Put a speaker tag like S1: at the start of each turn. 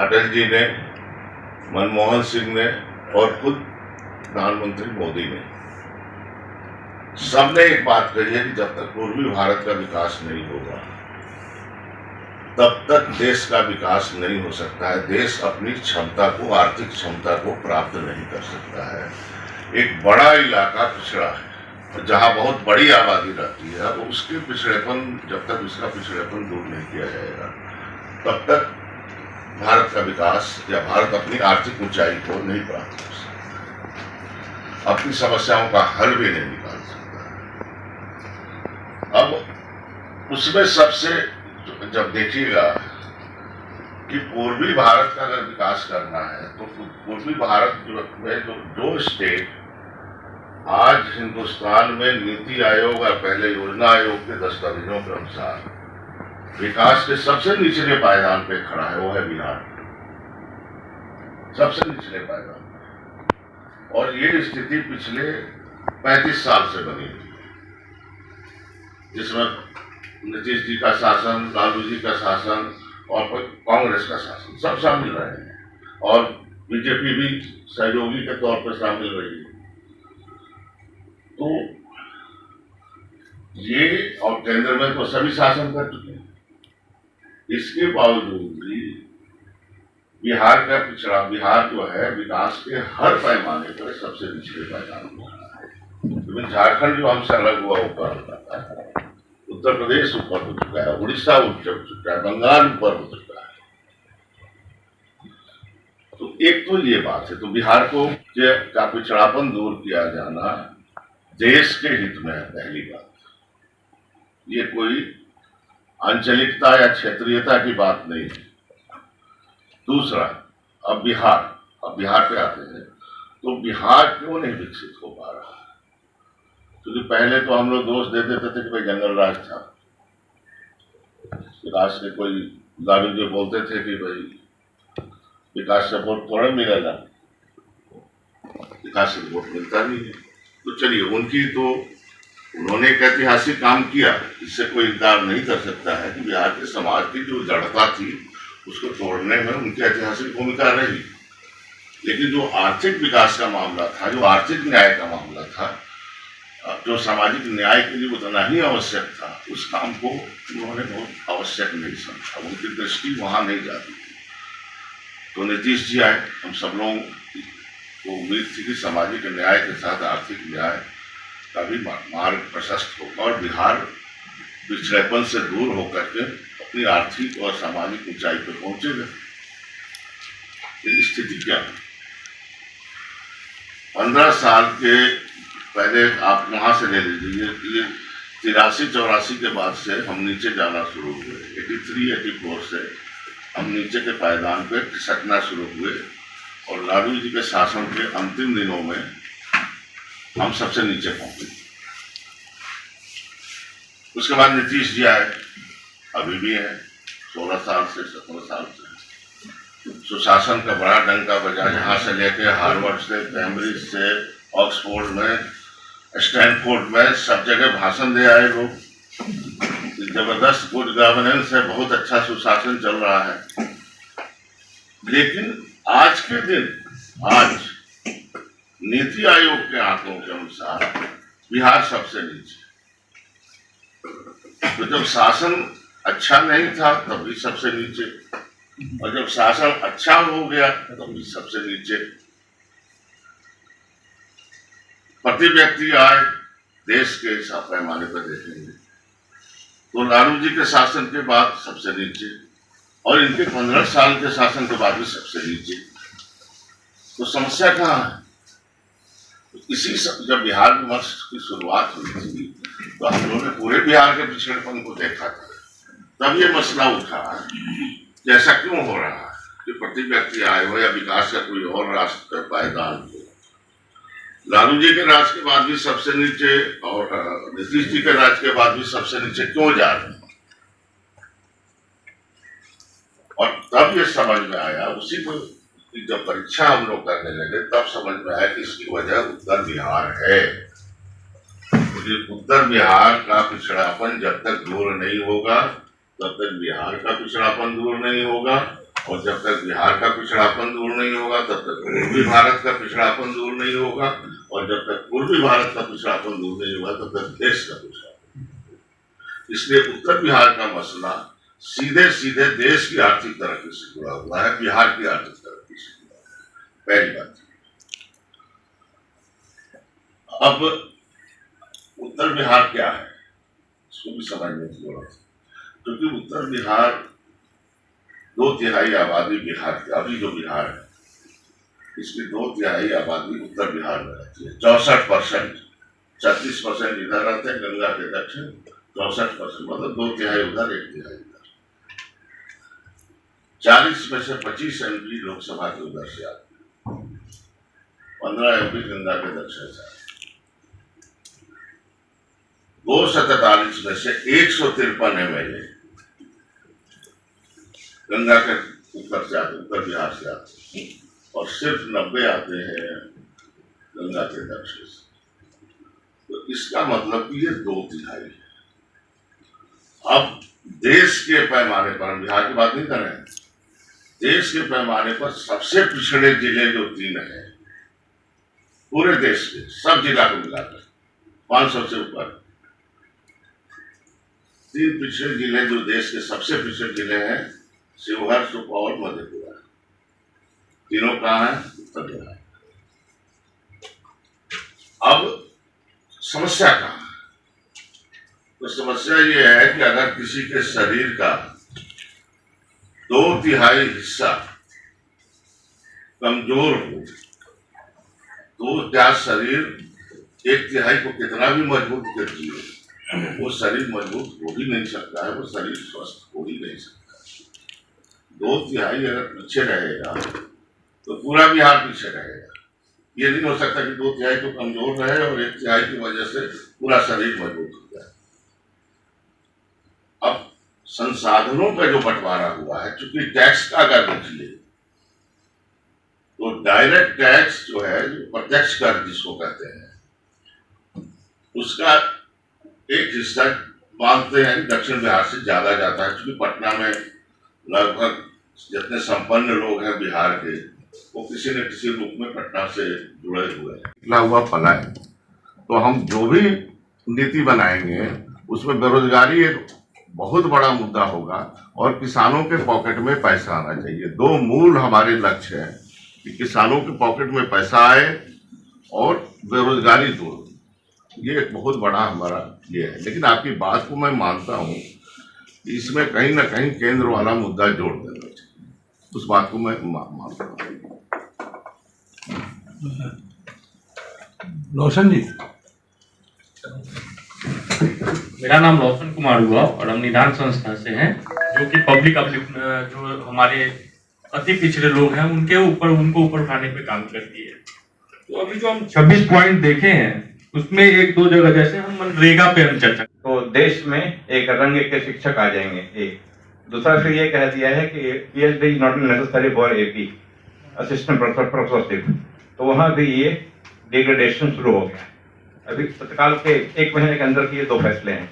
S1: अटल जी ने, मनमोहन सिंह ने और खुद प्रधानमंत्री मोदी ने सबने एक बात कही है कि जब तक पूर्वी भारत का विकास नहीं होगा तब तक देश का विकास नहीं हो सकता है। देश अपनी क्षमता को, आर्थिक क्षमता को प्राप्त नहीं कर सकता है। एक बड़ा इलाका पिछड़ा है जहां बहुत बड़ी आबादी रहती है, अब उसके पिछड़ेपन, जब तक उसका पिछड़ेपन दूर नहीं किया जाएगा तब तक भारत का विकास या भारत अपनी आर्थिक ऊंचाई को नहीं प्राप्त कर सकता, अपनी समस्याओं का हल भी नहीं निकाल सकता। अब उसमें सबसे, जब देखिएगा कि पूर्वी भारत का अगर विकास करना है तो पूर्वी भारत में जो स्टेट आज हिंदुस्तान में नीति आयोग और पहले योजना आयोग के दस्तावेजों के अनुसार विकास के सबसे निचले पायदान पे खड़ा है, वो है बिहार, सबसे निचले पायदान पे। और ये स्थिति पिछले 35 साल से बनी हुई है, जिसमें नीतीश जी का शासन, लालू जी का शासन और कांग्रेस का शासन सब शामिल रहे हैं और बीजेपी भी सहयोगी के तौर पर शामिल रही है। तो ये, और केंद्र में तो सभी शासन कर चुके हैं, इसके बावजूद भी बिहार का पिछड़ा, बिहार जो है विकास के हर पैमाने पर सबसे निचले पायदान पर खड़ा है। तो झारखंड जो हमसे अलग हुआ ऊपर होता है, उत्तर प्रदेश ऊपर हो चुका है, उड़ीसा ऊपर हो चुका है, बंगाल ऊपर हो चुका है। तो एक तो ये बात है, तो बिहार को का पिछड़ापन दूर किया जाना देश के हित में है, पहली बात। ये कोई आंचलिकता या क्षेत्रीयता की बात नहीं है। दूसरा, अब बिहार पे आते हैं, तो बिहार क्यों नहीं विकसित हो पा रहा है? क्योंकि पहले तो हम लोग दोष दे देते थे कि भाई जंगल राज था, विकास के कोई, लालू जी बोलते थे कि भाई विकास से वोट थोड़ा मिलेगा, विकास से वोट मिलता नहीं है। तो चलिए, उन्होंने एक ऐतिहासिक काम किया, इससे कोई इनकार नहीं कर सकता है कि बिहार के समाज की जो जड़ता थी उसको तोड़ने में उनकी ऐतिहासिक भूमिका रही। लेकिन जो आर्थिक विकास का मामला था, जो आर्थिक न्याय का मामला था, जो सामाजिक न्याय के लिए उतना ही आवश्यक था, उस काम को उन्होंने बहुत आवश्यक नहीं समझा, उनकी दृष्टि वहां नहीं जाती थी। तो नीतीश जी आए, हम सब लोगों को उम्मीद थी कि सामाजिक न्याय के साथ आर्थिक न्याय का भी मार्ग प्रशस्त होगा और बिहार पिछड़ेपन से दूर होकर के अपनी आर्थिक और सामाजिक ऊंचाई पर पहुंचेगा। स्थिति क्या है? 15 साल के पहले आप वहां से ले लीजिए, ये 83-84 के बाद से हम नीचे जाना शुरू हुए, 83-84 से हम नीचे के पायदान पे खिसकना शुरू हुए और लालू जी के शासन के अंतिम दिनों में हम सबसे नीचे पहुंचे। उसके बाद नीतीश जी आए, अभी भी है, 16 साल से 17 साल से सुशासन का बड़ा डंका बजा, जहां से लेके हार्वर्ड से, कैम्ब्रिज से, ऑक्सफोर्ड में, स्टैनफोर्ड में, सब जगह भाषण दे आए लोग। जबरदस्त गुड गवर्नेंस है, बहुत अच्छा सुशासन चल रहा है। लेकिन आज के दिन, आज नीति आयोग के आंकड़ों के अनुसार बिहार सबसे नीचे। तो जब शासन अच्छा नहीं था तब भी सबसे नीचे, और जब शासन अच्छा हो गया तब भी सबसे नीचे। प्रति व्यक्ति आय देश के पैमाने पर देखेंगे तो लालू जी के शासन के बाद सबसे नीचे, और इनके 15 साल के शासन के बाद भी सबसे नीचे। तो समस्या कहाँ है? इसी जब बिहार विमर्श की शुरुआत हुई थी तो हम लोगों ने पूरे बिहार के पिछड़ेपन को देखा था, तब ये मसला उठा कि ऐसा क्यों हो रहा है कि प्रति व्यक्ति आय हो या विकास का कोई और राष्ट्र पायदान हो। लालू जी के राज के बाद भी सबसे नीचे और नीतीश जी के राज के बाद भी सबसे नीचे क्यों जा रहे हैं? और तब ये समझ में आया, उसी को जब परीक्षा हम लोग करने लगे तब समझ में आया कि इसकी वजह उत्तर बिहार है। उत्तर बिहार का पिछड़ापन जब तक दूर नहीं होगा तब तक बिहार का पिछड़ापन दूर नहीं होगा और जब तक बिहार का पिछड़ापन दूर नहीं होगा तब तक पूर्वी भारत का पिछड़ापन दूर नहीं होगा, और जब तक पूर्वी भारत का पिछड़ापन दूर नहीं होगा तब तक देश का पिछड़ापन। इसलिए उत्तर बिहार का मसला सीधे सीधे देश की आर्थिक तरक्की से जुड़ा हुआ है, बिहार की आर्थिक तरक्की से जुड़ा हुआ है। पहली बात। अब उत्तर बिहार क्या है इसको भी समझने की जरूरत है, क्योंकि उत्तर बिहार 2/3 आबादी बिहार की, अभी जो बिहार है इसकी 2/3 आबादी उत्तर बिहार में रहती है। 64%, 36% इधर रहते हैं गंगा के दक्षिण, 64% मतलब 2/3 उधर 1/3 इधर। 40 में से 25 MP लोकसभा के उधर से आते हैं, 15 MP गंगा के दक्षिण से आते हैं। 243 में से 153 MLA गंगा के उत्तर से आते, उत्तर बिहार से आते हैं, और सिर्फ 90 आते हैं गंगा के दक्षिण से। तो इसका मतलब कि ये 2/3 है। अब देश के पैमाने पर, हम बिहार की बात नहीं कर रहे हैं, देश के पैमाने पर सबसे पिछड़े जिले जो 3 हैं पूरे देश के, सब जिला को मिलाकर 500 से ऊपर 3 पिछड़े जिले जो देश के सबसे पिछड़े जिले हैं, शिवहर, सुपौल, मधेपुरा, तीनों कहाँ हैं? उत्तर बिहार। अब समस्या कहाँ है? तो समस्या ये है कि अगर किसी के शरीर का 2/3 हिस्सा कमजोर हो तो क्या शरीर 1/3 को कितना भी मजबूत कर दिए, वो शरीर मजबूत हो ही नहीं सकता है, वो शरीर स्वस्थ हो ही नहीं सकता। 2/3 अगर पीछे रहेगा तो पूरा बिहार पीछे रहेगा। ये नहीं हो सकता कि 2/3 तो कमजोर रहे और 1/3 की वजह से पूरा शरीर मजबूत हो जाए। अब संसाधनों का जो बंटवारा हुआ है, चूंकि टैक्स का अगर देखिए तो डायरेक्ट टैक्स जो है, जो प्रत्यक्ष कर जिसको कहते हैं, उसका एक हिस्सा मानते हैं दक्षिण बिहार से ज्यादा जाता है, क्योंकि पटना में लगभग जितने संपन्न लोग हैं बिहार के, वो किसी न किसी रूप में पटना से जुड़े हुए हैं, निकला हुआ फला है। तो हम जो भी नीति बनाएंगे उसमें बेरोजगारी एक बहुत बड़ा मुद्दा होगा और किसानों के पॉकेट में पैसा आना चाहिए। 2 मूल हमारे लक्ष्य हैं कि किसानों के पॉकेट में पैसा आए और बेरोजगारी दूर। ये एक बहुत बड़ा हमारा ये है। लेकिन आपकी बात को मैं मानता हूँ कि इसमें कहीं ना कहीं केंद्र वाला मुद्दा जोड़ देना चाहिए, उस बात को मैं मानता हूँ।
S2: रोशन जी,
S3: मेरा नाम रोशन कुमार हुआ और हम निदान संस्था से हैं, जो कि पब्लिक जो हमारे अति पिछड़े लोग हैं उनको ऊपर उठाने पे काम करती है। तो अभी जो हम 26 पॉइंट देखे हैं उसमें 1-2 जगह जैसे हम मनरेगा पे हम चर्चा,
S4: तो देश में एक रंग के शिक्षक आ जाएंगे। एक दूसरा फिर ये कह दिया है कि PhD is not necessary for AP assistant professorship, तो वहां भी ये डिग्रेडेशन शुरू हो गया। अभी तत्काल के 1 महीने के अंदर के ये 2 फैसले हैं।